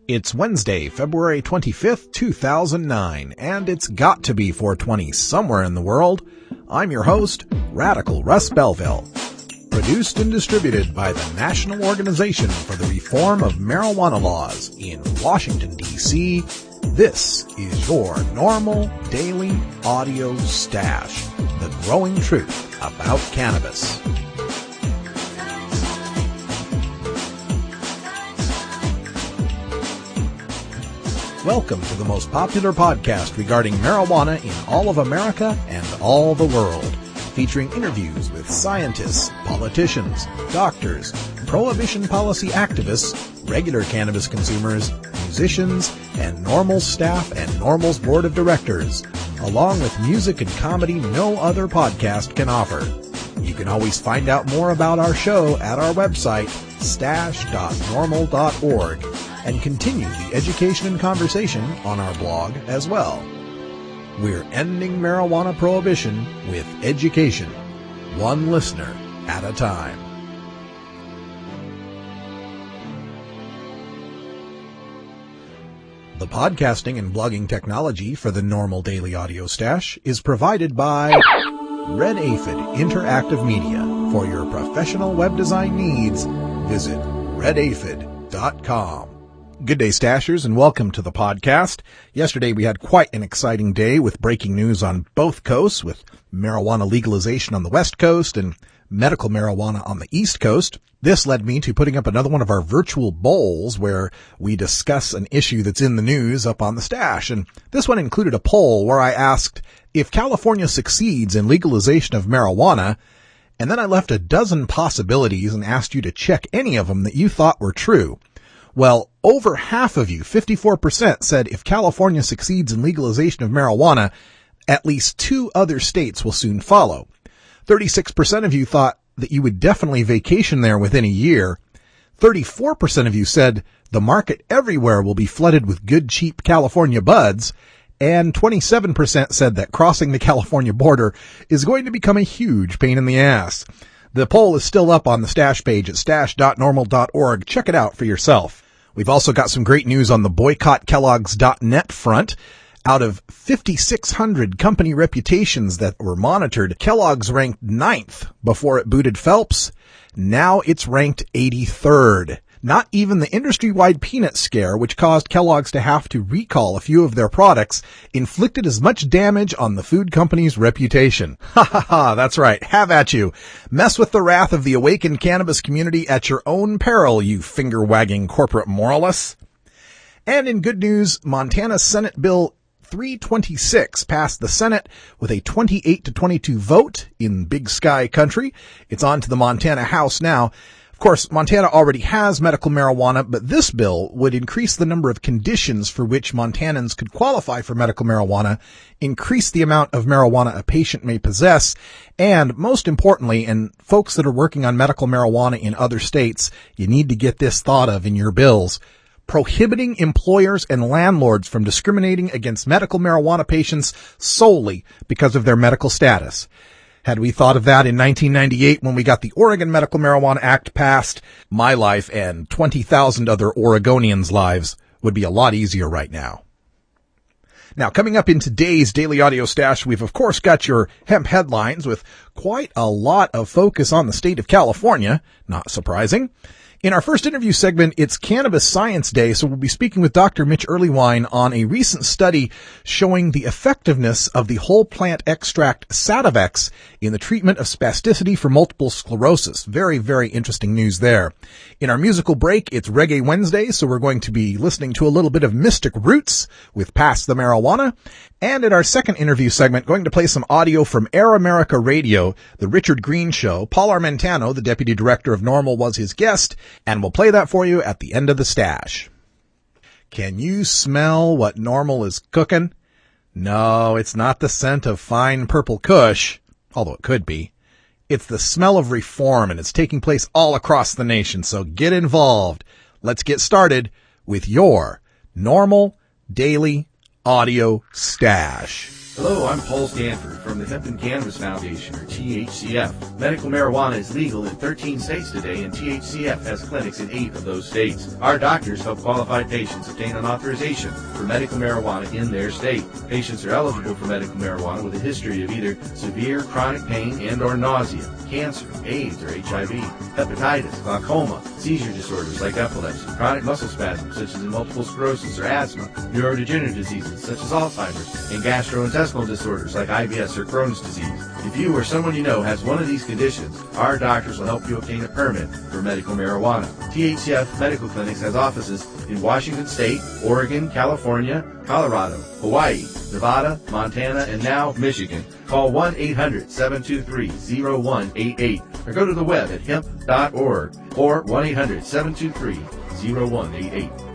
It's Wednesday, February 25th, 2009, and it's got to be 420 somewhere in the world. I'm your host, Radical Russ Belville. Produced and distributed by the National Organization for the Reform of Marijuana Laws in Washington, D.C., this is your NORML Daily Audio Stash, the growing truth about cannabis. Welcome to the most popular podcast regarding marijuana in all of America and all the world, featuring interviews with scientists, politicians, doctors, prohibition policy activists, regular cannabis consumers, musicians, and NORML staff and NORML's board of directors, along with music and comedy no other podcast can offer. You can always find out more about our show at our website, stash.norml.org, and continue the education and conversation on our blog as well. We're ending marijuana prohibition with education, one listener at a time. The podcasting and blogging technology for the NORML Daily Audio Stash is provided by Red Aphid Interactive Media. For your professional web design needs, visit redaphid.com. Good day, Stashers, and welcome to the podcast. Yesterday we had quite an exciting day with breaking news on both coasts, with marijuana legalization on the West Coast and medical marijuana on the East Coast. This led me to putting up another one of our virtual bowls where we discuss an issue that's in the news up on the stash. And this one included a poll where I asked if California succeeds in legalization of marijuana, and then I left a dozen possibilities and asked you to check any of them that you thought were true. Well, over half of you, 54%, said if California succeeds in legalization of marijuana, at least two other states will soon follow. 36% of you thought that you would definitely vacation there within a year. 34% of you said the market everywhere will be flooded with good, cheap California buds. And 27% said that crossing the California border is going to become a huge pain in the ass. The poll is still up on the stash page at stash.norml.org. Check it out for yourself. We've also got some great news on the boycottkelloggs.net front. Out of 5,600 company reputations that were monitored, Kellogg's ranked 9th before it booted Phelps. Now it's ranked 83rd. Not even the industry-wide peanut scare, which caused Kellogg's to have to recall a few of their products, inflicted as much damage on the food company's reputation. Ha ha ha, that's right. Have at you. Mess with the wrath of the awakened cannabis community at your own peril, you finger-wagging corporate moralists. And in good news, Montana Senate Bill 326 passed the Senate with a 28-22 vote in Big Sky country. It's on to the Montana House now. Of course, Montana already has medical marijuana, but this bill would increase the number of conditions for which Montanans could qualify for medical marijuana, increase the amount of marijuana a patient may possess, and most importantly, and folks that are working on medical marijuana in other states, you need to get this thought of in your bills, prohibiting employers and landlords from discriminating against medical marijuana patients solely because of their medical status. Had we thought of that in 1998 when we got the Oregon Medical Marijuana Act passed, my life and 20,000 other Oregonians' lives would be a lot easier right now. Now, coming up in today's Daily Audio Stash, we've of course got your hemp headlines with quite a lot of focus on the state of California, not surprising. In our first interview segment, it's Cannabis Science Day, so we'll be speaking with Dr. Mitch on a recent study showing the effectiveness of the whole plant extract Sativex in the treatment of spasticity for multiple sclerosis. Very, very interesting news there. In our musical break, it's Reggae Wednesday, so we're going to be listening to a little bit of Mystic Roots with Pass the Marijuana. And in our second interview segment, going to play some audio from Air America Radio, the Richard Greene Show. Paul Armentano, the deputy director of NORML, was his guest, and we'll play that for you at the end of the stash. Can you smell what NORML is cooking? No, it's not the scent of fine purple kush, although it could be. It's the smell of reform, and it's taking place all across the nation, so get involved. Let's get started with your NORML Daily Audio Stash. Hello, I'm Paul Stanford from the Hemp and Cannabis Foundation, or THCF. Medical marijuana is legal in 13 states today, and THCF has clinics in 8 of those states. Our doctors help qualified patients obtain an authorization for medical marijuana in their state. Patients are eligible for medical marijuana with a history of either severe chronic pain and or nausea, cancer, AIDS or HIV, hepatitis, glaucoma, seizure disorders like epilepsy, chronic muscle spasms such as multiple sclerosis or asthma, neurodegenerative diseases such as Alzheimer's, and gastrointestinal disorders like IBS or Crohn's disease. If you or someone you know has one of these conditions, our doctors will help you obtain a permit for medical marijuana. THCF Medical Clinics has offices in Washington State, Oregon, California, Colorado, Hawaii, Nevada, Montana, and now Michigan. Call 1-800-723-0188 or go to the web at hemp.org or 1-800-723-0188.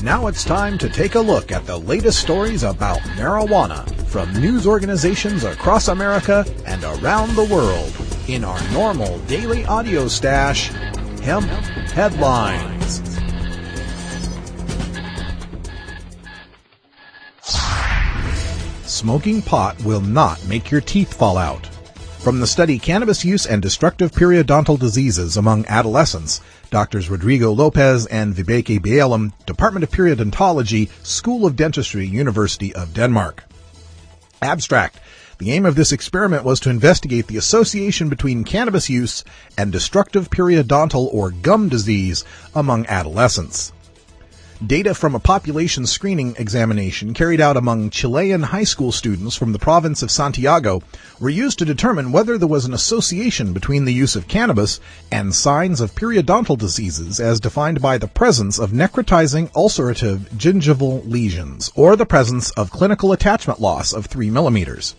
Now it's time to take a look at the latest stories about marijuana from news organizations across America and around the world in our NORML daily audio stash, Hemp Headlines. Smoking pot will not make your teeth fall out. From the study Cannabis Use and Destructive Periodontal Diseases Among Adolescents, Drs. Rodrigo Lopez and Vibeke Bjelum, Department of Periodontology, School of Dentistry, University of Denmark. Abstract. The aim of this experiment was to investigate the association between cannabis use and destructive periodontal or gum disease among adolescents. Data from a population screening examination carried out among Chilean high school students from the province of Santiago were used to determine whether there was an association between the use of cannabis and signs of periodontal diseases as defined by the presence of necrotizing ulcerative gingival lesions or the presence of clinical attachment loss of 3 millimeters.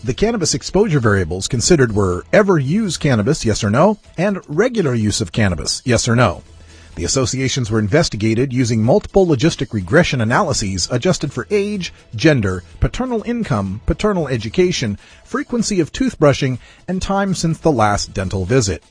The cannabis exposure variables considered were ever use cannabis, yes or no, and regular use of cannabis, yes or no. The associations were investigated using multiple logistic regression analyses adjusted for age, gender, paternal income, paternal education, frequency of toothbrushing, and time since the last dental visit.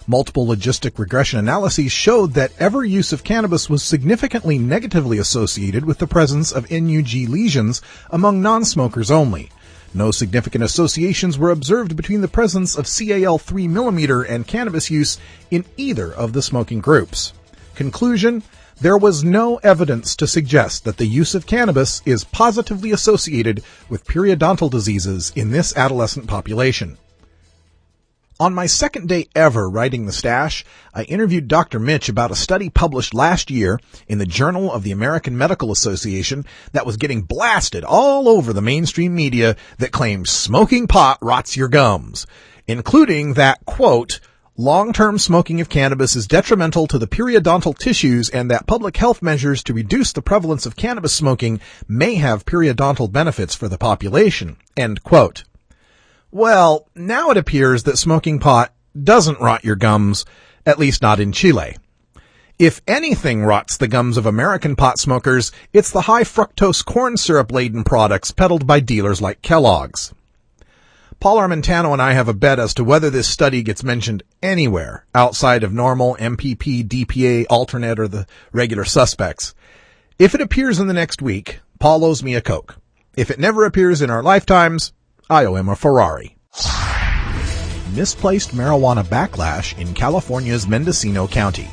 Multiple logistic regression analyses showed that ever use of cannabis was significantly negatively associated with the presence of NUG lesions among non-smokers only. No significant associations were observed between the presence of CAL 3 mm and cannabis use in either of the smoking groups. Conclusion: there was no evidence to suggest that the use of cannabis is positively associated with periodontal diseases in this adolescent population. On my second day ever writing the stash, I interviewed Dr. Mitch about a study published last year in the Journal of the American Medical Association that was getting blasted all over the mainstream media that claimed smoking pot rots your gums, including that, quote, long-term smoking of cannabis is detrimental to the periodontal tissues and that public health measures to reduce the prevalence of cannabis smoking may have periodontal benefits for the population, end quote. Well, now it appears that smoking pot doesn't rot your gums, at least not in Chile. If anything rots the gums of American pot smokers, it's the high fructose corn syrup-laden products peddled by dealers like Kellogg's. Paul Armentano and I have a bet as to whether this study gets mentioned anywhere outside of NORML, MPP, DPA, alternate, or the regular suspects. If it appears in the next week, Paul owes me a Coke. If it never appears in our lifetimes, I owe him a Ferrari. Misplaced marijuana backlash in California's Mendocino County.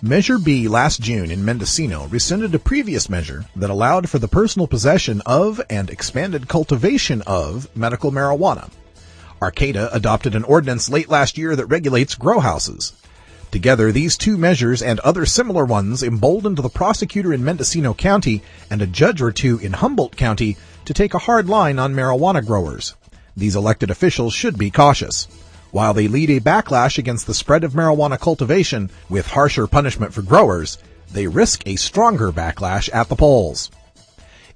Measure B last June in Mendocino rescinded a previous measure that allowed for the personal possession of and expanded cultivation of medical marijuana. Arcata adopted an ordinance late last year that regulates grow houses. Together, these two measures and other similar ones emboldened the prosecutor in Mendocino County and a judge or two in Humboldt County to take a hard line on marijuana growers. These elected officials should be cautious. While they lead a backlash against the spread of marijuana cultivation with harsher punishment for growers, they risk a stronger backlash at the polls.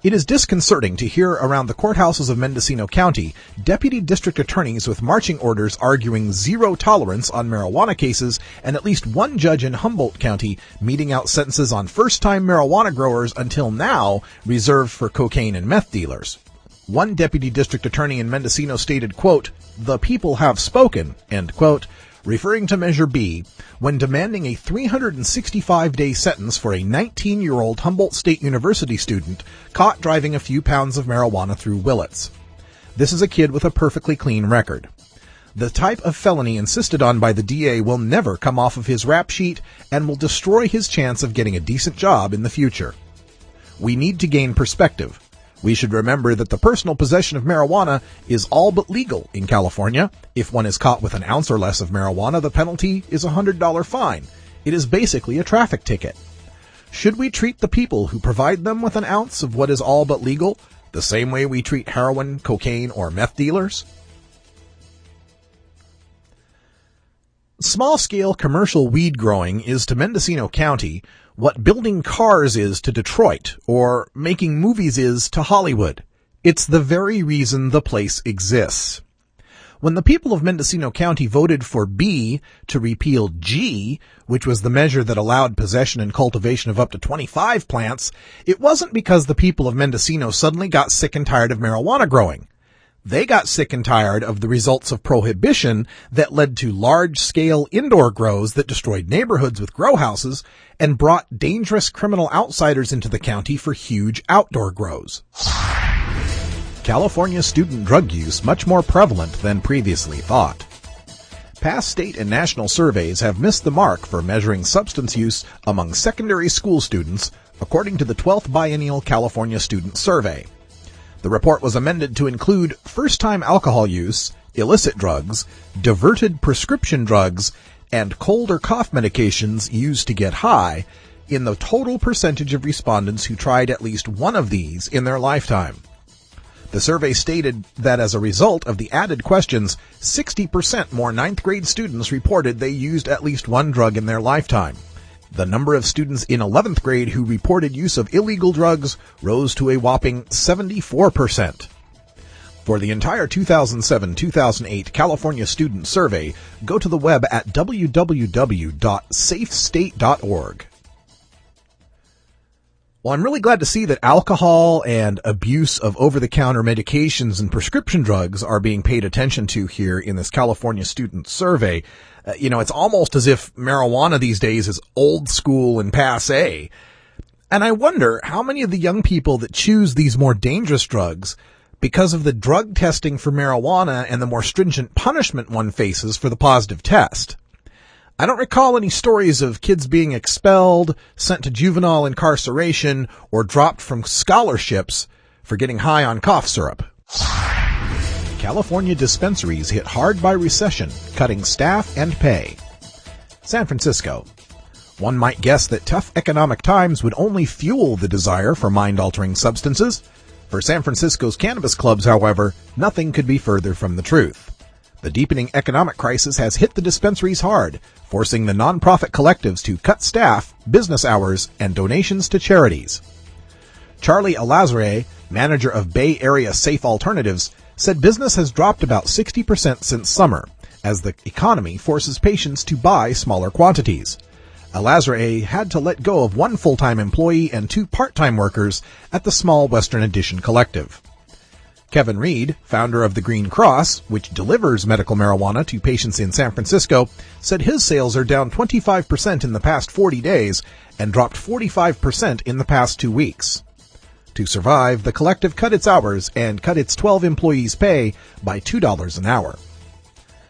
It is disconcerting to hear around the courthouses of Mendocino County deputy district attorneys with marching orders arguing zero tolerance on marijuana cases and at least one judge in Humboldt County meting out sentences on first-time marijuana growers until now reserved for cocaine and meth dealers. One deputy district attorney in Mendocino stated, quote, "The people have spoken," end quote, referring to Measure B when demanding a 365-day sentence for a 19-year-old Humboldt State University student caught driving a few pounds of marijuana through Willits. This is a kid with a perfectly clean record. The type of felony insisted on by the DA will never come off of his rap sheet and will destroy his chance of getting a decent job in the future. We need to gain perspective. We should remember that the personal possession of marijuana is all but legal in California. If one is caught with an ounce or less of marijuana, the penalty is a $100 fine. It is basically a traffic ticket. Should we treat the people who provide them with an ounce of what is all but legal the same way we treat heroin, cocaine, or meth dealers? Small-scale commercial weed growing is to Mendocino County what building cars is to Detroit, or making movies is to Hollywood. It's the very reason the place exists. When the people of Mendocino County voted for B to repeal G, which was the measure that allowed possession and cultivation of up to 25 plants, it wasn't because the people of Mendocino suddenly got sick and tired of marijuana growing. They got sick and tired of the results of prohibition that led to large-scale indoor grows that destroyed neighborhoods with grow houses and brought dangerous criminal outsiders into the county for huge outdoor grows. California student drug use much more prevalent than previously thought. Past state and national surveys have missed the mark for measuring substance use among secondary school students, according to the 12th Biennial California Student Survey. The report was amended to include first-time alcohol use, illicit drugs, diverted prescription drugs, and cold or cough medications used to get high in the total percentage of respondents who tried at least one of these in their lifetime. The survey stated that as a result of the added questions, 60% more ninth-grade students reported they used at least one drug in their lifetime. The number of students in 11th grade who reported use of illegal drugs rose to a whopping 74%. For the entire 2007-2008 California Student Survey, go to the web at www.safestate.org. Well, I'm really glad to see that alcohol and abuse of over-the-counter medications and prescription drugs are being paid attention to here in this California Student Survey. It's almost as if marijuana these days is old school and passé. And I wonder how many of the young people that choose these more dangerous drugs, because of the drug testing for marijuana and the more stringent punishment one faces for the positive test. I don't recall any stories of kids being expelled, sent to juvenile incarceration, or dropped from scholarships for getting high on cough syrup. California dispensaries hit hard by recession, cutting staff and pay. San Francisco. One might guess that tough economic times would only fuel the desire for mind-altering substances. For San Francisco's cannabis clubs, however, nothing could be further from the truth. The deepening economic crisis has hit the dispensaries hard, forcing the nonprofit collectives to cut staff, business hours, and donations to charities. Charlie Alazare, manager of Bay Area Safe Alternatives, said business has dropped about 60% since summer, as the economy forces patients to buy smaller quantities. Alazare had to let go of one full-time employee and two part-time workers at the small Western Addition Collective. Kevin Reed, founder of the Green Cross, which delivers medical marijuana to patients in San Francisco, said his sales are down 25% in the past 40 days and dropped 45% in the past 2 weeks. To survive, the collective cut its hours and cut its 12 employees' pay by $2 an hour.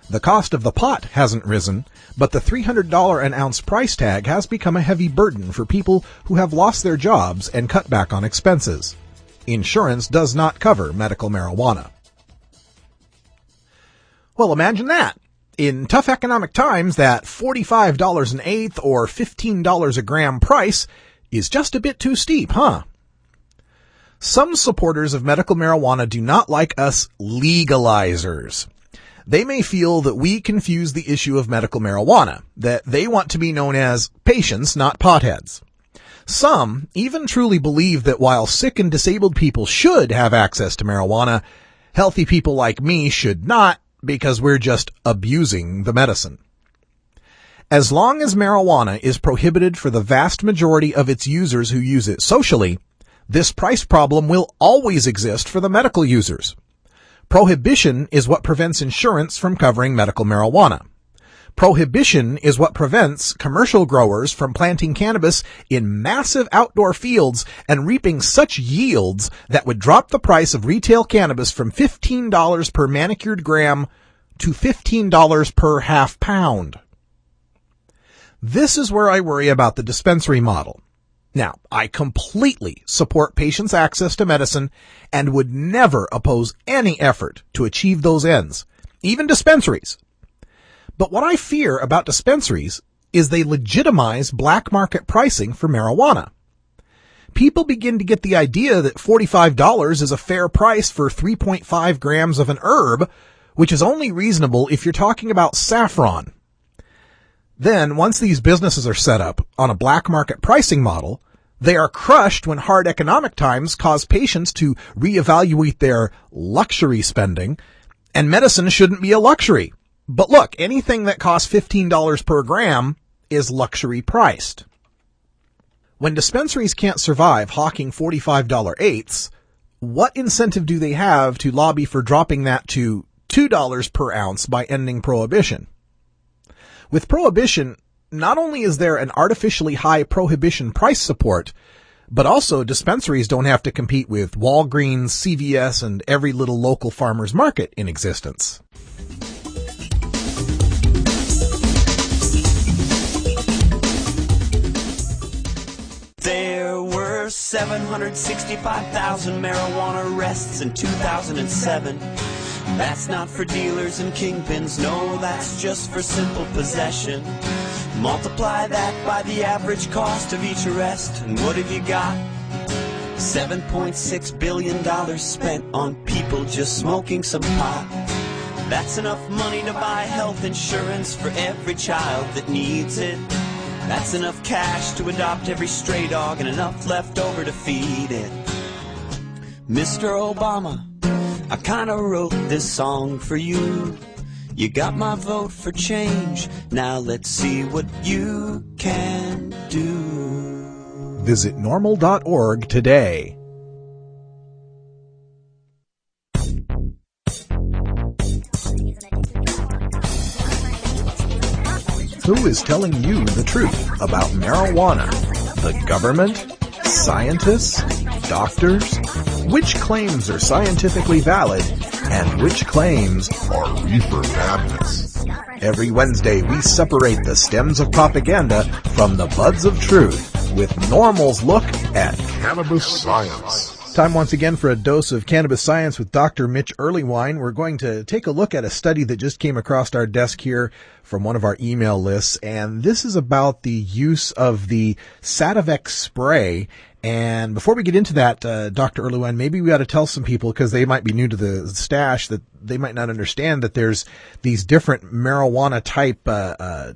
The cost of the pot hasn't risen, but the $300 an ounce price tag has become a heavy burden for people who have lost their jobs and cut back on expenses. Insurance does not cover medical marijuana. Well, imagine that. In tough economic times, that $45 an eighth or $15 a gram price is just a bit too steep, huh? Some supporters of medical marijuana do not like us legalizers. They may feel that we confuse the issue of medical marijuana, that they want to be known as patients, not potheads. Some even truly believe that while sick and disabled people should have access to marijuana, healthy people like me should not, because we're just abusing the medicine. As long as marijuana is prohibited for the vast majority of its users who use it socially, This price problem will always exist for the medical users. Prohibition is what prevents insurance from covering medical marijuana. Prohibition is what prevents commercial growers from planting cannabis in massive outdoor fields and reaping such yields that would drop the price of retail cannabis from $15 per manicured gram to $15 per half pound. This is where I worry about the dispensary model. Now, I completely support patients' access to medicine and would never oppose any effort to achieve those ends, even dispensaries. But what I fear about dispensaries is they legitimize black market pricing for marijuana. People begin to get the idea that $45 is a fair price for 3.5 grams of an herb, which is only reasonable if you're talking about saffron. Then, once these businesses are set up on a black market pricing model, they are crushed when hard economic times cause patients to reevaluate their luxury spending, and medicine shouldn't be a luxury. But look, anything that costs $15 per gram is luxury priced. When dispensaries can't survive hawking $45 eighths, what incentive do they have to lobby for dropping that to $2 per ounce by ending prohibition? With prohibition, not only is there an artificially high prohibition price support, but also dispensaries don't have to compete with Walgreens, CVS, and every little local farmer's market in existence. There were 765,000 marijuana arrests in 2007. That's not for dealers and kingpins, no, that's just for simple possession. Multiply that by the average cost of each arrest, and what have you got? $7.6 billion spent on people just smoking some pot. That's enough money to buy health insurance for every child that needs it. That's enough cash to adopt every stray dog and enough left over to feed it. Mr. Obama, I kinda wrote this song for you. You got my vote for change. Now let's see what you can do. Visit NORML.org today. Who is telling you the truth about marijuana? The government? Scientists? Doctors? Which claims are scientifically valid and which claims are reefer madness? Every Wednesday we separate the stems of propaganda from the buds of truth with NORML's look at cannabis science. Time once again for a dose of cannabis science with Dr. Mitch Earlywine. We're going to take a look at a study that just came across our desk here from one of our email lists, and this is about the use of the Sativex spray. And before we get into that, Dr. Earlywine, maybe we ought to tell some people, because they might be new to the stash, that they might not understand that there's these different marijuana type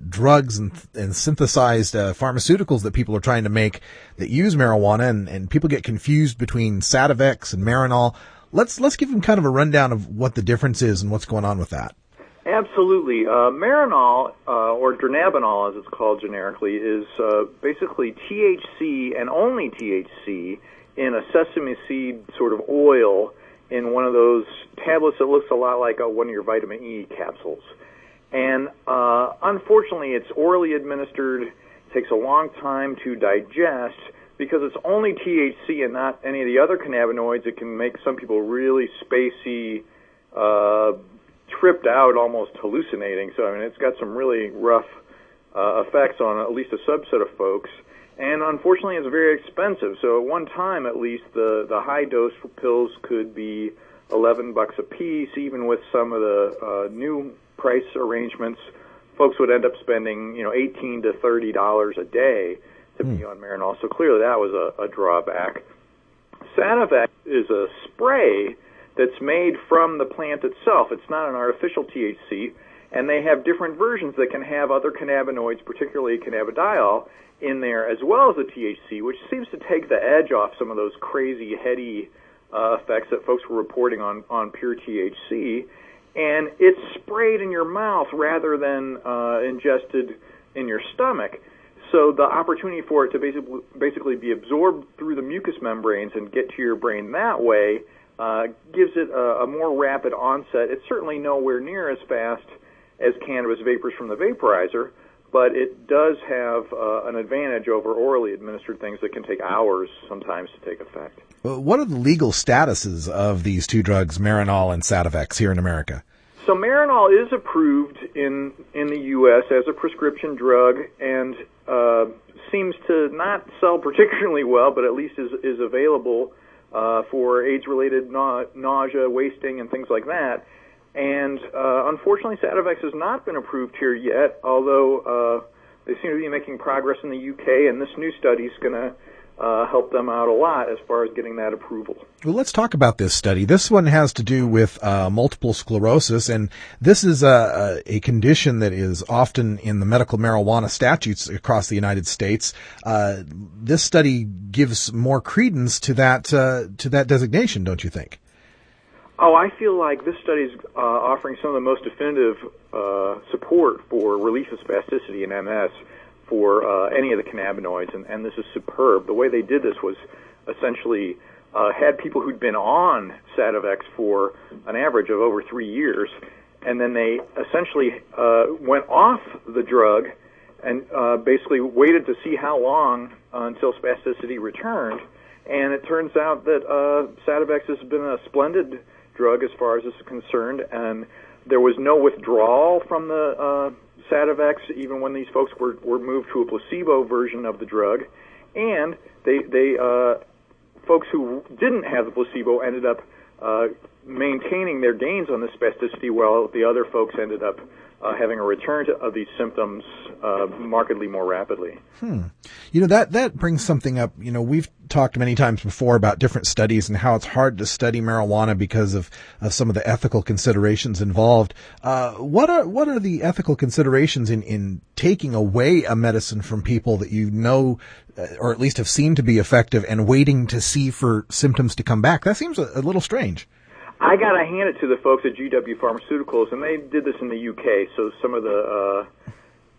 drugs and synthesized pharmaceuticals that people are trying to make that use marijuana, and people get confused between Sativex and Marinol. Let's give them kind of a rundown of what the difference is and what's going on with that. Absolutely. Marinol, or dronabinol as it's called generically, is basically THC and only THC in a sesame seed sort of oil in one of those tablets that looks a lot like one of your vitamin E capsules. And unfortunately, it's orally administered, takes a long time to digest, because it's only THC and not any of the other cannabinoids. It can make some people really spacey, tripped out, almost hallucinating. So, I mean, it's got some really rough effects on at least a subset of folks. And unfortunately, it's very expensive. So at one time, at least, the high-dose pills could be $11 a piece. Even with some of the new price arrangements, folks would end up spending, $18 to $30 a day to be on Marinol. So clearly that was a drawback. Sativex is a spray that's made from the plant itself. It's not an artificial THC, and they have different versions that can have other cannabinoids, particularly cannabidiol, in there as well as the THC, which seems to take the edge off some of those crazy, heady effects that folks were reporting on pure THC. And it's sprayed in your mouth rather than ingested in your stomach. So the opportunity for it to basically be absorbed through the mucous membranes and get to your brain that way gives it a more rapid onset. It's certainly nowhere near as fast as cannabis vapors from the vaporizer, but it does have an advantage over orally administered things that can take hours sometimes to take effect. What are the legal statuses of these two drugs, Marinol and Sativex, here in America? So Marinol is approved in the U.S. as a prescription drug and seems to not sell particularly well, but at least is available for AIDS-related nausea, wasting, and things like that. And unfortunately, Sativex has not been approved here yet, although they seem to be making progress in the U.K., and this new study is going to help them out a lot as far as getting that approval. Well, let's talk about this study. This one has to do with multiple sclerosis, and this is a condition that is often in the medical marijuana statutes across the United States. This study gives more credence to that designation, don't you think? Oh, I feel like this study is offering some of the most definitive support for relief of spasticity in MS for any of the cannabinoids, and this is superb. The way they did this was essentially had people who'd been on Sativex for an average of over 3 years, and then they essentially went off the drug and basically waited to see how long until spasticity returned. And it turns out that Sativex has been a splendid drug as far as this is concerned, and there was no withdrawal from the Sativex even when these folks were moved to a placebo version of the drug, and they folks who didn't have the placebo ended up maintaining their gains on the spasticity, while the other folks ended up having a return of these symptoms markedly more rapidly. You know, that brings something up. You know, we've talked many times before about different studies and how it's hard to study marijuana because of some of the ethical considerations involved. What are the ethical considerations in taking away a medicine from people that you know, or at least have seen to be effective, and waiting to see for symptoms to come back? That seems a little strange. I got to hand it to the folks at GW Pharmaceuticals, and they did this in the UK, so some of the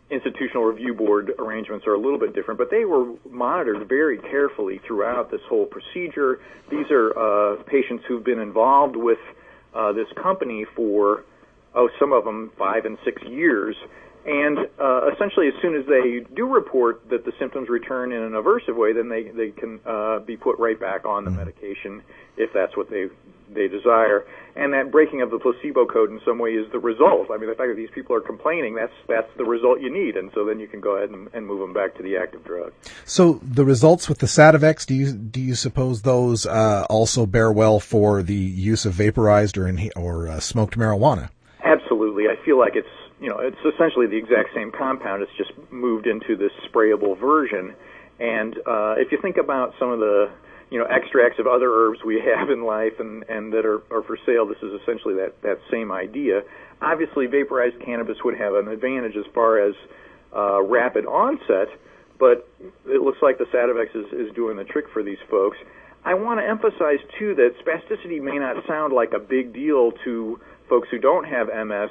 institutional review board arrangements are a little bit different, but they were monitored very carefully throughout this whole procedure. These are patients who've been involved with this company for, some of them 5 and 6 years, and essentially as soon as they do report that the symptoms return in an aversive way, then they can be put right back on the medication if that's what they desire. And that breaking of the placebo code in some way is the result. I mean, the fact that these people are complaining, that's the result you need, and so then you can go ahead and move them back to the active drug. So the results with the Sativex, do you suppose those also bear well for the use of vaporized or smoked marijuana? Absolutely. I feel like it's essentially the exact same compound. It's just moved into this sprayable version. And if you think about some of the extracts of other herbs we have in life and that are for sale, this is essentially that same idea. Obviously, vaporized cannabis would have an advantage as far as rapid onset, but it looks like the Sativex is doing the trick for these folks. I want to emphasize, too, that spasticity may not sound like a big deal to folks who don't have MS,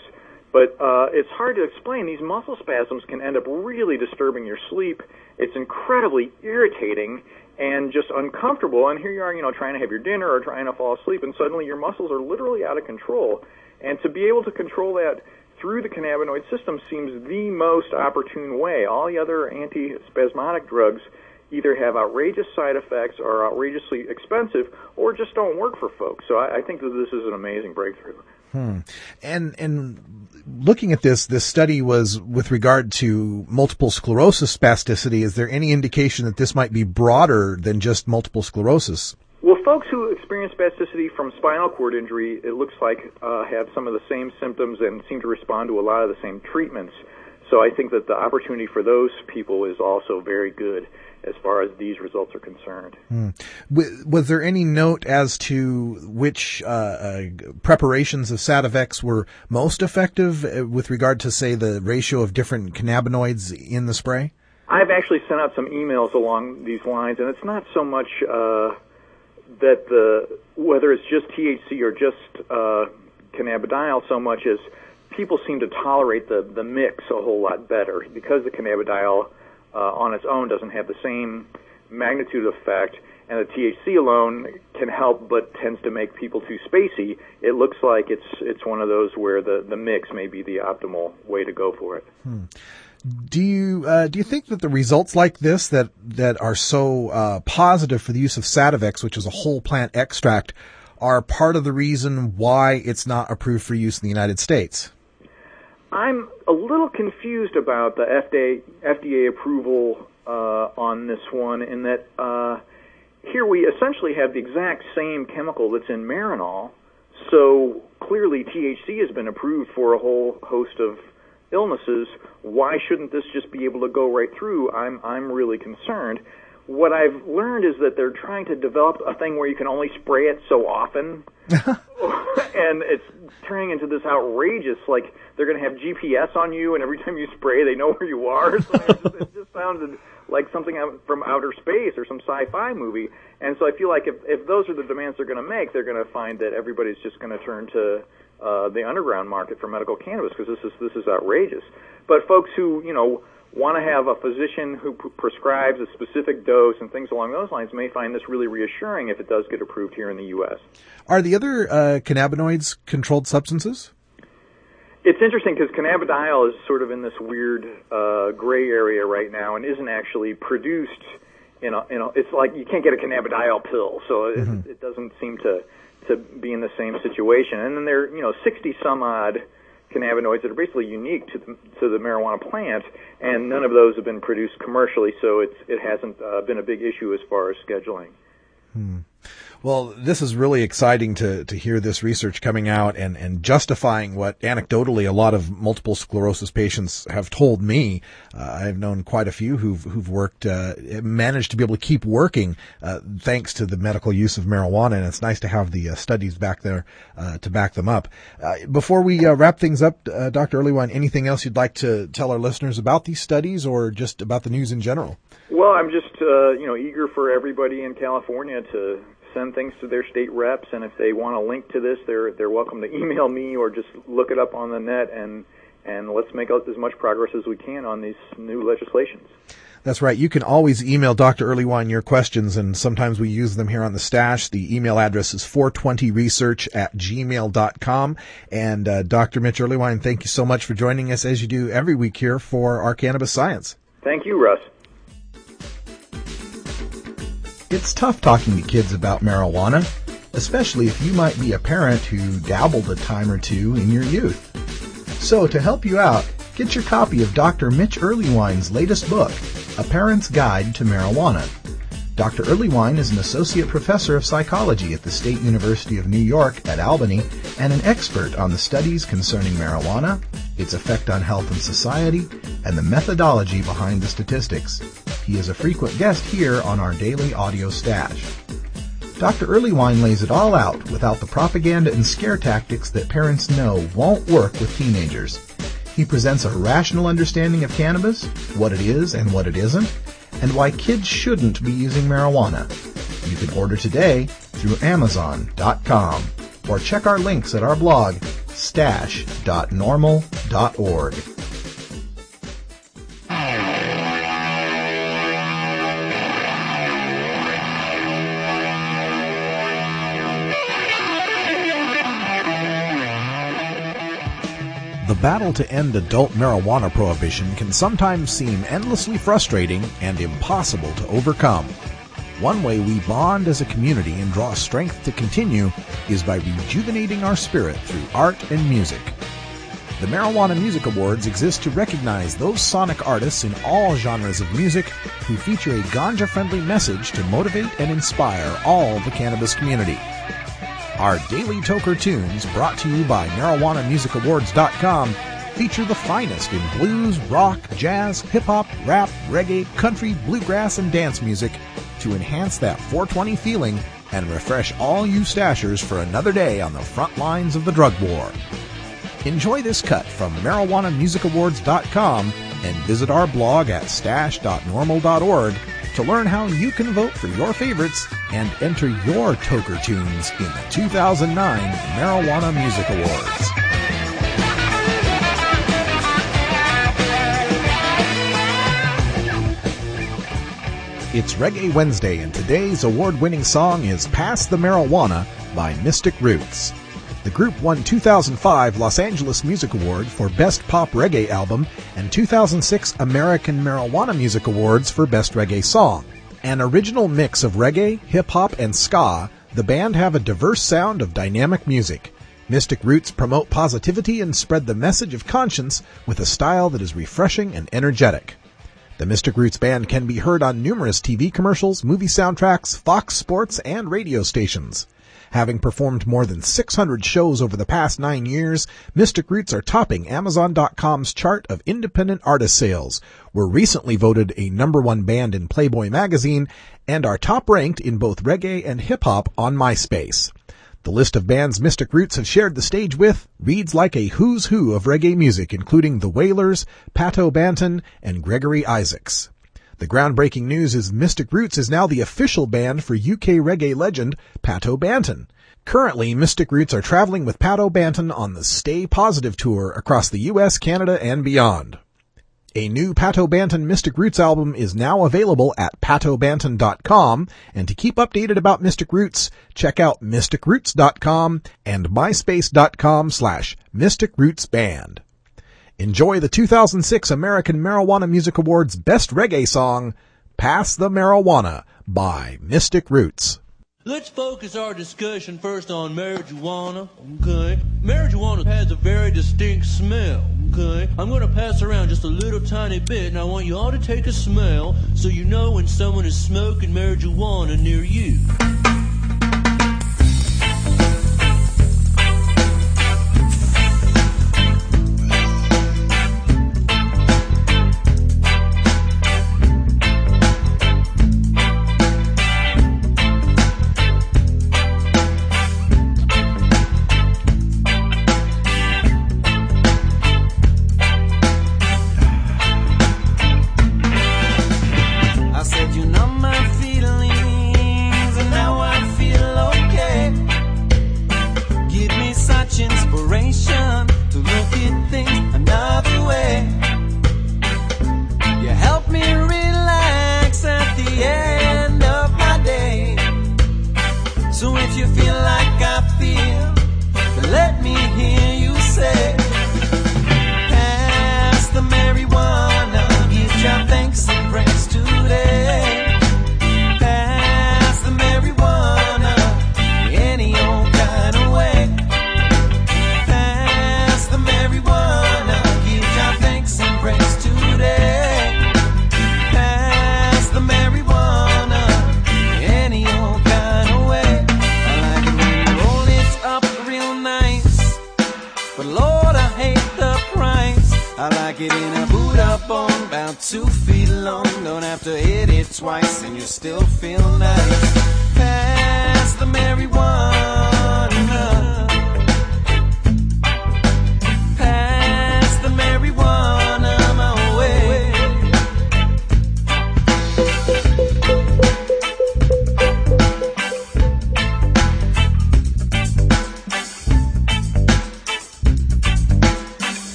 but it's hard to explain. These muscle spasms can end up really disturbing your sleep. It's incredibly irritating and just uncomfortable, and here you are, trying to have your dinner or trying to fall asleep, and suddenly your muscles are literally out of control. And to be able to control that through the cannabinoid system seems the most opportune way. All the other antispasmodic drugs either have outrageous side effects, are outrageously expensive, or just don't work for folks. So I think that this is an amazing breakthrough. And looking at this study was with regard to multiple sclerosis spasticity. Is there any indication that this might be broader than just multiple sclerosis? Well, folks who experience spasticity from spinal cord injury, it looks like have some of the same symptoms and seem to respond to a lot of the same treatments. So I think that the opportunity for those people is also very good as far as these results are concerned. Was there any note as to which preparations of Sativex were most effective with regard to, say, the ratio of different cannabinoids in the spray? I've actually sent out some emails along these lines, and it's not so much that whether it's just THC or just cannabidiol so much as people seem to tolerate the mix a whole lot better because the cannabidiol on its own doesn't have the same magnitude effect, and the THC alone can help but tends to make people too spacey. It looks like it's one of those where the mix may be the optimal way to go for it. Do you think that the results like this that are so positive for the use of Sativex, which is a whole plant extract, are part of the reason why it's not approved for use in the United States? I'm a little confused about the FDA approval on this one, in that here we essentially have the exact same chemical that's in Marinol, so clearly THC has been approved for a whole host of illnesses. Why shouldn't this just be able to go right through? I'm really concerned. What I've learned is that they're trying to develop a thing where you can only spray it so often, and it's turning into this outrageous, like they're going to have GPS on you, and every time you spray, they know where you are. So it just sounded like something from outer space or some sci-fi movie. And so I feel like if those are the demands they're going to make, they're going to find that everybody's just going to turn to the underground market for medical cannabis, because this is outrageous. But folks who want to have a physician who prescribes a specific dose and things along those lines may find this really reassuring if it does get approved here in the U.S. Are the other cannabinoids controlled substances? It's interesting because cannabidiol is sort of in this weird gray area right now and isn't actually produced. It's like you can't get a cannabidiol pill, so it doesn't seem to be in the same situation. And then there are 60 some odd cannabinoids that are basically unique to the marijuana plant, and none of those have been produced commercially, so it hasn't been a big issue as far as scheduling. Well, this is really exciting to hear this research coming out and justifying what anecdotally a lot of multiple sclerosis patients have told me. I've known quite a few who've worked, managed to be able to keep working thanks to the medical use of marijuana, and it's nice to have the studies back there to back them up. Before we wrap things up, Dr. Earlywine, anything else you'd like to tell our listeners about these studies or just about the news in general? Well, I'm just eager for everybody in California to send things to their state reps, and if they want a link to this, they're welcome to email me or just look it up on the net, and let's make as much progress as we can on these new legislations. That's right. You can always email Dr. Earlywine your questions, and sometimes we use them here on the Stash. The email address is 420research@gmail.com. And Dr. Mitch Earlywine, thank you so much for joining us as you do every week here for Our Cannabis Science. Thank you, Russ. It's tough talking to kids about marijuana, especially if you might be a parent who dabbled a time or two in your youth. So to help you out, get your copy of Dr. Mitch Earlywine's latest book, A Parent's Guide to Marijuana. Dr. Earlywine is an associate professor of psychology at the State University of New York at Albany and an expert on the studies concerning marijuana, its effect on health and society, and the methodology behind the statistics. He is a frequent guest here on our daily audio stash. Dr. Earlywine lays it all out without the propaganda and scare tactics that parents know won't work with teenagers. He presents a rational understanding of cannabis, what it is and what it isn't, and why kids shouldn't be using marijuana. You can order today through Amazon.com or check our links at our blog, stash.normal.org. The battle to end adult marijuana prohibition can sometimes seem endlessly frustrating and impossible to overcome. One way we bond as a community and draw strength to continue is by rejuvenating our spirit through art and music. The Marijuana Music Awards exist to recognize those sonic artists in all genres of music who feature a ganja-friendly message to motivate and inspire all the cannabis community. Our daily Toker tunes, brought to you by MarijuanaMusicAwards.com, feature the finest in blues, rock, jazz, hip-hop, rap, reggae, country, bluegrass, and dance music to enhance that 420 feeling and refresh all you stashers for another day on the front lines of the drug war. Enjoy this cut from MarijuanaMusicAwards.com and visit our blog at stash.normal.org to learn how you can vote for your favorites and enter your Toker tunes in the 2009 Marijuana Music Awards. It's Reggae Wednesday, and today's award-winning song is Pass the Marijuana by Mystic Roots. The group won 2005 Los Angeles Music Award for Best Pop Reggae Album and 2006 American Marijuana Music Awards for Best Reggae Song. An original mix of reggae, hip-hop, and ska, the band have a diverse sound of dynamic music. Mystic Roots promote positivity and spread the message of conscience with a style that is refreshing and energetic. The Mystic Roots Band can be heard on numerous TV commercials, movie soundtracks, Fox Sports, and radio stations. Having performed more than 600 shows over the past 9 years, Mystic Roots are topping Amazon.com's chart of independent artist sales, were recently voted a #1 band in Playboy magazine, and are top-ranked in both reggae and hip-hop on MySpace. The list of bands Mystic Roots have shared the stage with reads like a who's who of reggae music, including The Wailers, Pato Banton, and Gregory Isaacs. The groundbreaking news is Mystic Roots is now the official band for UK reggae legend Pato Banton. Currently, Mystic Roots are traveling with Pato Banton on the Stay Positive Tour across the US, Canada, and beyond. A new Pato Banton Mystic Roots album is now available at patobanton.com, and to keep updated about Mystic Roots, check out mysticroots.com and myspace.com/mysticrootsband. Enjoy the 2006 American Marijuana Music Awards Best Reggae Song, Pass the Marijuana by Mystic Roots. Let's focus our discussion first on marijuana, okay? Marijuana has a very distinct smell, okay? I'm going to pass around just a little tiny bit, and I want you all to take a smell so you know when someone is smoking marijuana near you.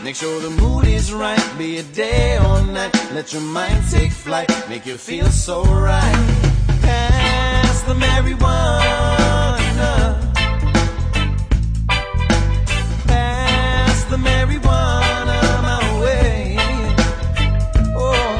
Make sure the mood is right, be it day or night. Let your mind take flight, make you feel so right. Pass the marijuana. Pass the marijuana my way. Oh.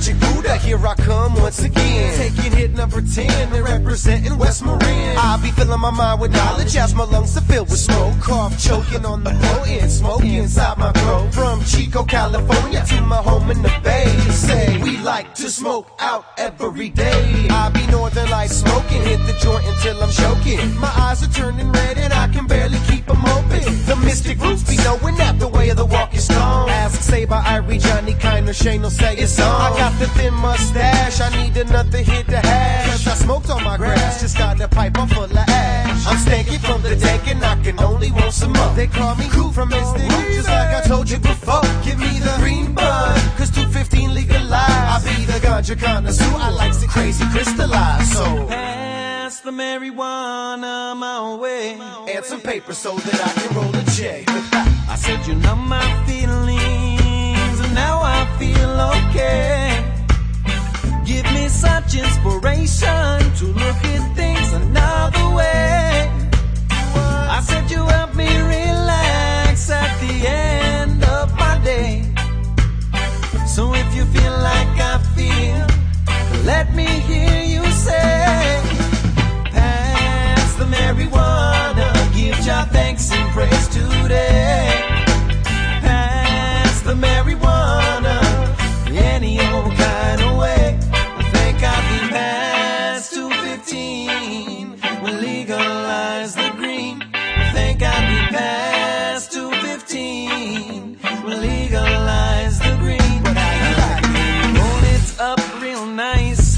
Magic Buddha, here I come once again. Taking hit number 10 and representing West Marin. I be filling my mind with knowledge as my lungs are filled with smoke. Cough, choking on the potent, smoke inside my throat. From Chico, California to my home in the Bay. Say, we like to smoke out every day. I be northern light smoking, hit the joint until I'm choking. My eyes are turning red and I can barely keep them open. The mystic roots be knowing that the way of the walk is stone. Ask, say by Irie, Johnny Kiner, Shane will say it's on. I got the thin mustache, I need another hit to hash. Cause I smoked on my grass, just got the pipe, I'm full of ash. I'm stanky from the dank and I can only want some more. They call me cool from mystic, just like I told you before. Give me the green bud, cause 215 legalized. I be the ganja connoisseur, I like it crazy crystallized. So pass the marijuana my way, and some paper so that I can roll a J. I said you know my feelings, and now I feel okay. Give me such inspiration to look at things another way. I said you help me relax at the end of my day. So if you feel like I feel, let me hear you say, pass the marijuana, give Jah thanks and praise today. Pass the marijuana, any old kind of way. I think I'll be past 215, we'll legalize the green. I think I'll be past 215, we'll legalize the green. Up real nice,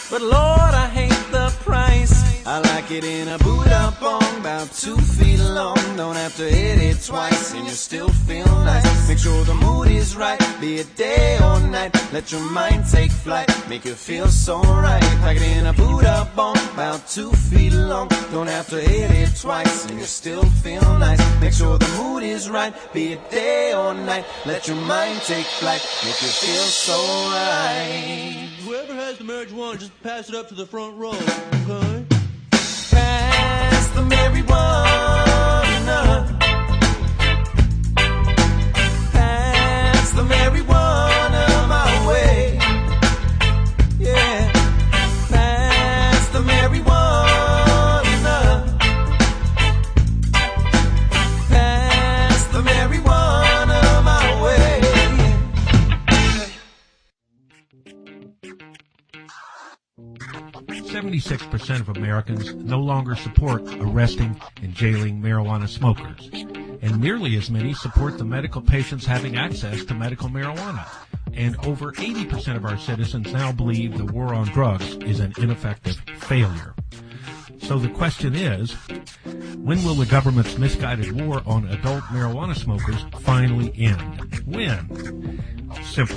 but Lord, I hate the price. I like it in a Buddha bong, about 2 feet long. Don't have to hit it twice, and you still feel nice. Make sure the mood is right, be it day or night. Let your mind take flight, make you feel so right. Like it in a Buddha bong, about 2 feet long. Don't have to hit it twice, and you still feel nice. Make sure the mood is right, be it day or night. Let your mind take flight, make you feel so right. Whoever has the marijuana, just pass it up to the front row, okay? Pass the marijuana. Pass the marijuana my way. Yeah. Pass the marijuana. Pass the marijuana my way. 76% of Americans no longer support arresting and jailing marijuana smokers, and nearly as many support the medical patients having access to medical marijuana. And over 80% of our citizens now believe the war on drugs is an ineffective failure. So the question is, when will the government's misguided war on adult marijuana smokers finally end? When? Simple.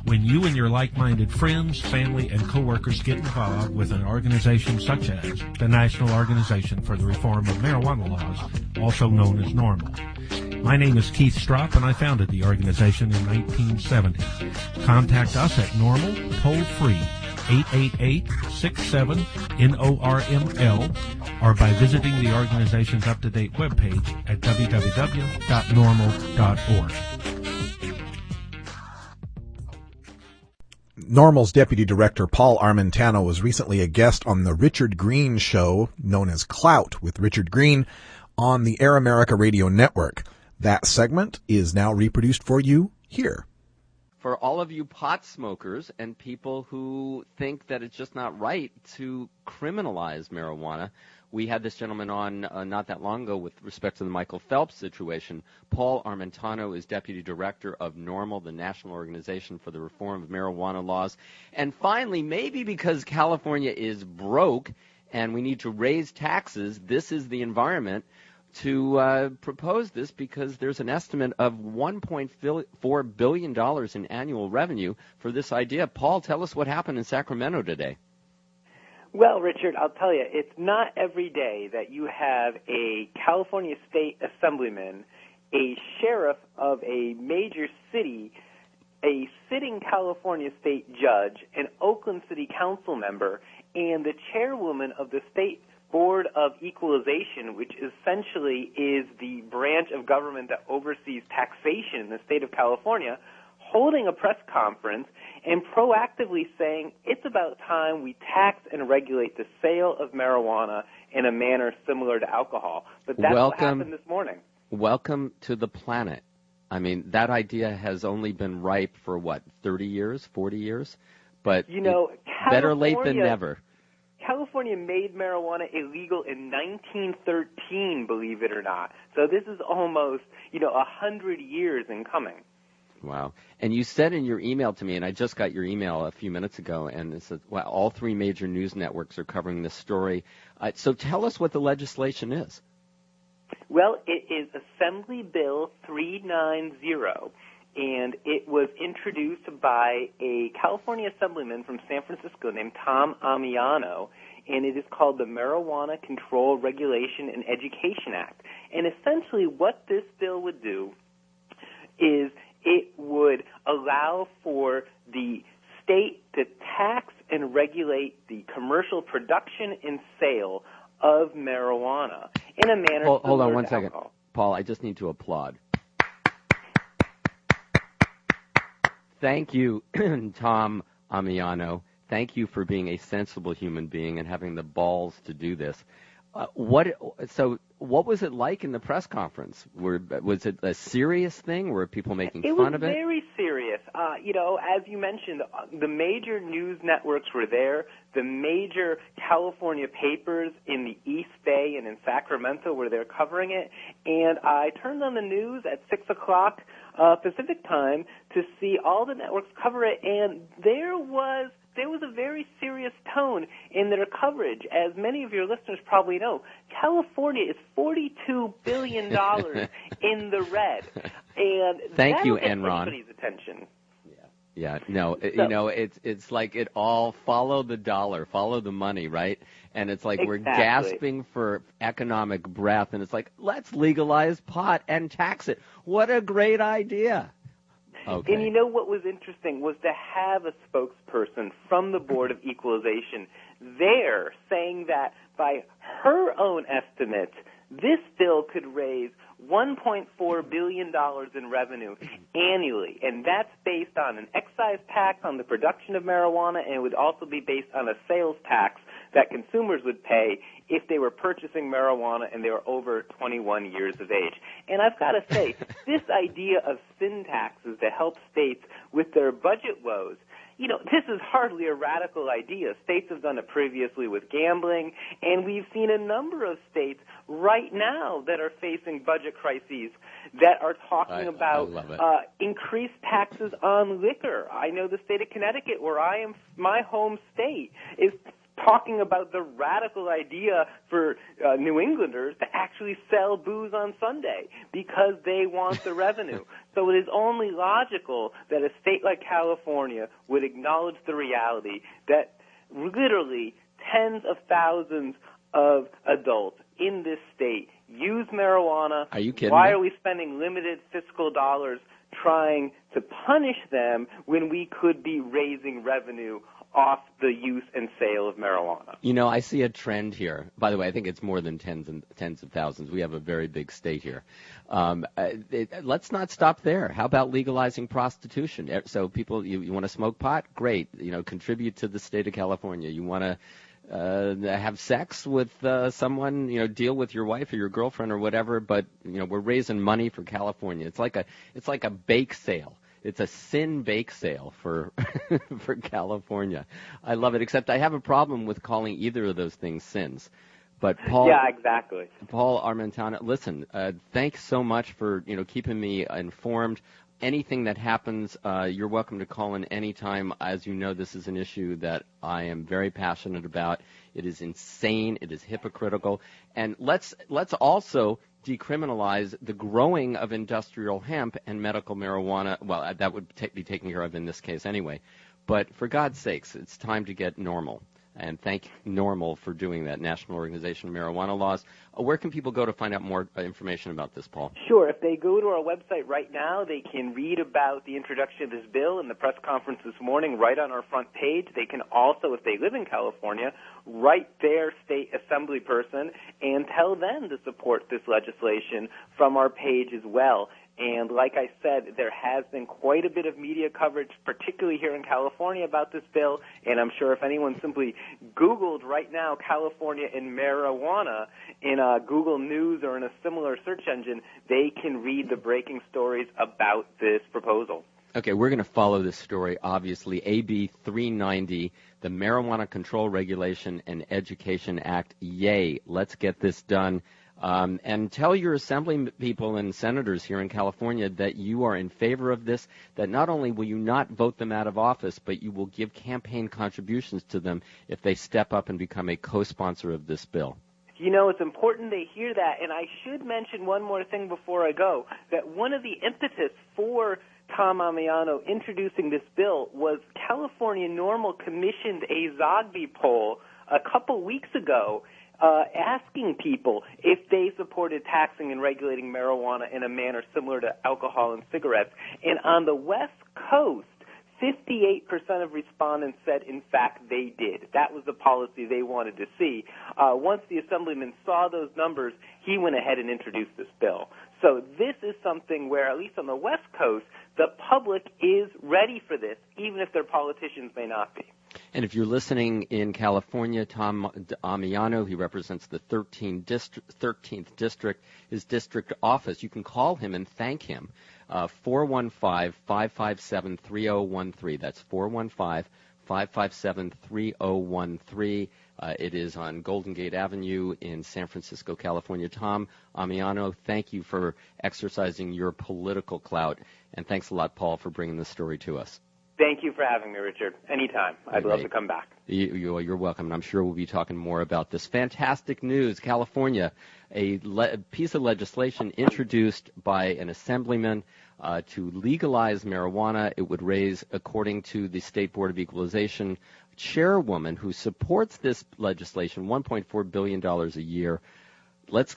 When you and your like-minded friends, family, and coworkers get involved with an organization such as the National Organization for the Reform of Marijuana Laws, also known as NORML. My name is Keith Stropp, and I founded the organization in 1970. Contact us at NORML, toll-free, 888-67-NORML, or by visiting the organization's up-to-date webpage at www.norml.org. NORML's Deputy Director Paul Armentano was recently a guest on the Richard Greene show, known as Clout with Richard Greene, on the Air America Radio Network. That segment is now reproduced for you here. For all of you pot smokers and people who think that it's just not right to criminalize marijuana, we had this gentleman on not that long ago with respect to the Michael Phelps situation. Paul Armentano is Deputy Director of NORML, the National Organization for the Reform of Marijuana Laws. And finally, maybe because California is broke and we need to raise taxes, this is the environment to propose this, because there's an estimate of $1.4 billion in annual revenue for this idea. Paul, tell us what happened in Sacramento today. Well, Richard, I'll tell you, it's not every day that you have a California State Assemblyman, a sheriff of a major city, a sitting California State judge, an Oakland City Council member, and the chairwoman of the State Board of Equalization, which essentially is the branch of government that oversees taxation in the state of California, holding a press conference and proactively saying it's about time we tax and regulate the sale of marijuana in a manner similar to alcohol. But that's what happened this morning. Welcome to the planet. I mean, that idea has only been ripe for, 30 years, 40 years? But better late than never. California made marijuana illegal in 1913, believe it or not. So this is almost, 100 years in coming. Wow. And you said in your email to me, and I just got your email a few minutes ago, and it said, well, all three major news networks are covering this story. So tell us what the legislation is. Well, it is Assembly Bill 390, and it was introduced by a California assemblyman from San Francisco named Tom Armentano, and it is called the Marijuana Control Regulation and Education Act. And essentially what this bill would do is it would allow for the state to tax and regulate the commercial production and sale of marijuana in a manner Hold on similar one to second. alcohol. Paul, I just need to applaud. Thank you, Tom Armentano. Thank you for being a sensible human being and having the balls to do this. What was it like in the press conference? Was it a serious thing? Were people making fun of it? It was very serious. As you mentioned, the major news networks were there. The major California papers in the East Bay and in Sacramento were there covering it. And I turned on the news at 6 o'clock Pacific time to see all the networks cover it, and there was a very serious tone in their coverage. As many of your listeners probably know, California is $42 billion in the red. And Thank you, that'll get Enron. anybody's attention. Yeah, no, it's like it all follow the dollar, follow the money, right? And it's like we're gasping for economic breath, and it's like, let's legalize pot and tax it. What a great idea. Okay. And what was interesting was to have a spokesperson from the Board of Equalization there saying that by her own estimates, this bill could raise $1.4 billion in revenue annually, and that's based on an excise tax on the production of marijuana, and it would also be based on a sales tax that consumers would pay if they were purchasing marijuana and they were over 21 years of age. And I've got to say, this idea of sin taxes to help states with their budget woes, this is hardly a radical idea. States have done it previously with gambling, and we've seen a number of states right now that are facing budget crises that are talking about increased taxes on liquor. I know the state of Connecticut, where I am, my home state, is talking about the radical idea for New Englanders to actually sell booze on Sunday because they want the revenue. So it is only logical that a state like California would acknowledge the reality that literally tens of thousands of adults in this state use marijuana. Are you kidding Why me? are we spending limited fiscal dollars trying to punish them when we could be raising revenue off the use and sale of marijuana? I see a trend here. By the way, I think it's more than tens of thousands. We have a very big state here. Let's not stop there. How about legalizing prostitution? So people, you want to smoke pot? Great. Contribute to the state of California. You want to have sex with someone, deal with your wife or your girlfriend or whatever, but we're raising money for California. It's like a bake sale. It's a sin bake sale for for California. I love it, except I have a problem with calling either of those things sins. But Paul, yeah, exactly. Paul Armentano, listen, thanks so much for keeping me informed. Anything that happens, you're welcome to call in anytime. As you know, this is an issue that I am very passionate about. It is insane. It is hypocritical. And let's also decriminalize the growing of industrial hemp and medical marijuana. Well, that would be taken care of in this case anyway. But for God's sakes, it's time to get NORML. And thank NORML for doing that, National Organization of Marijuana Laws. Where can people go to find out more information about this, Paul? Sure. If they go to our website right now, they can read about the introduction of this bill and the press conference this morning right on our front page. They can also, if they live in California, write their state assembly person and tell them to support this legislation from our page as well. And like I said, there has been quite a bit of media coverage, particularly here in California, about this bill. And I'm sure if anyone simply Googled right now California and marijuana in Google News or in a similar search engine, they can read the breaking stories about this proposal. Okay, we're going to follow this story, obviously. AB 390, the Marijuana Control Regulation and Education Act. Yay, let's get this done. And tell your assembly people and senators here in California that you are in favor of this, that not only will you not vote them out of office, but you will give campaign contributions to them if they step up and become a co-sponsor of this bill. You know, it's important they hear that, and I should mention one more thing before I go, that one of the impetus for Tom Armentano introducing this bill was California NORML commissioned a Zogby poll a couple weeks ago asking people if they supported taxing and regulating marijuana in a manner similar to alcohol and cigarettes. And on the West Coast, 58% of respondents said, in fact, they did. That was the policy they wanted to see. Once the assemblyman saw those numbers, he went ahead and introduced this bill. So this is something where, at least on the West Coast, the public is ready for this, even if their politicians may not be. And if you're listening in California, Tom Armentano, he represents the 13th district, his district office. You can call him and thank him. 415-557-3013. That's 415-557-3013. It is on Golden Gate Avenue in San Francisco, California. Tom Armentano, thank you for exercising your political clout. And thanks a lot, Paul, for bringing this story to us. Thank you for having me, Richard. Anytime. I'd love to come back. You're welcome, and I'm sure we'll be talking more about this. Fantastic news. California, a piece of legislation introduced by an assemblyman to legalize marijuana. It would raise, according to the State Board of Equalization chairwoman who supports this legislation, $1.4 billion a year. Let's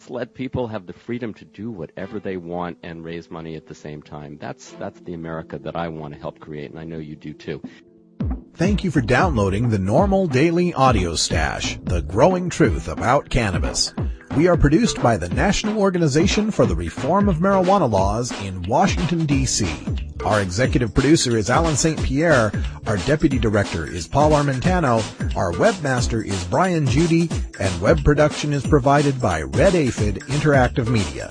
let people have the freedom to do whatever they want and raise money at the same time. That's the America that I want to help create, and I know you do too. Thank you for downloading the NORML Daily Audio Stash, the growing truth about cannabis. We are produced by the National Organization for the Reform of Marijuana Laws in Washington, D.C. Our executive producer is Alan St. Pierre. Our deputy director is Paul Armentano. Our webmaster is Brian Judy. And web production is provided by Red Aphid Interactive Media.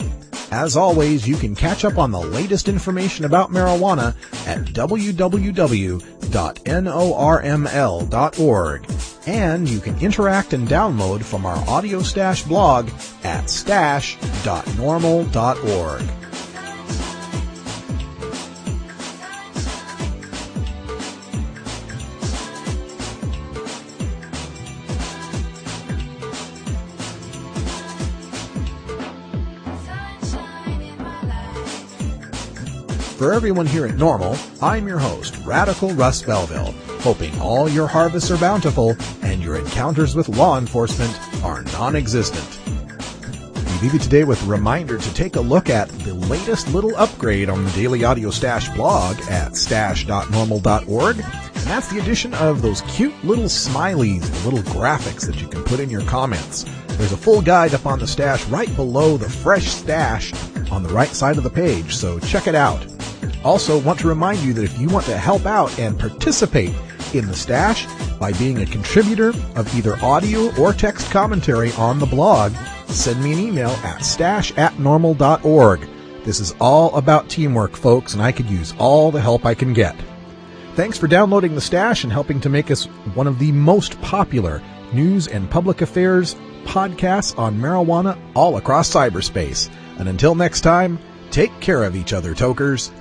As always, you can catch up on the latest information about marijuana at www.norml.org. And you can interact and download from our Audio Stash blog at stash.norml.org. For everyone here at NORML, I'm your host, Radical Russ Belville, hoping all your harvests are bountiful and your encounters with law enforcement are non-existent. We leave you today with a reminder to take a look at the latest little upgrade on the Daily Audio Stash blog at stash.norml.org, and that's the addition of those cute little smileys, the little graphics that you can put in your comments. There's a full guide up on the stash right below the fresh stash on the right side of the page, so check it out. Also, want to remind you that if you want to help out and participate in the stash by being a contributor of either audio or text commentary on the blog, send me an email at stash@norml.org. This is all about teamwork, folks, and I could use all the help I can get. Thanks for downloading the stash and helping to make us one of the most popular news and public affairs podcasts on marijuana all across cyberspace. And until next time, take care of each other, tokers.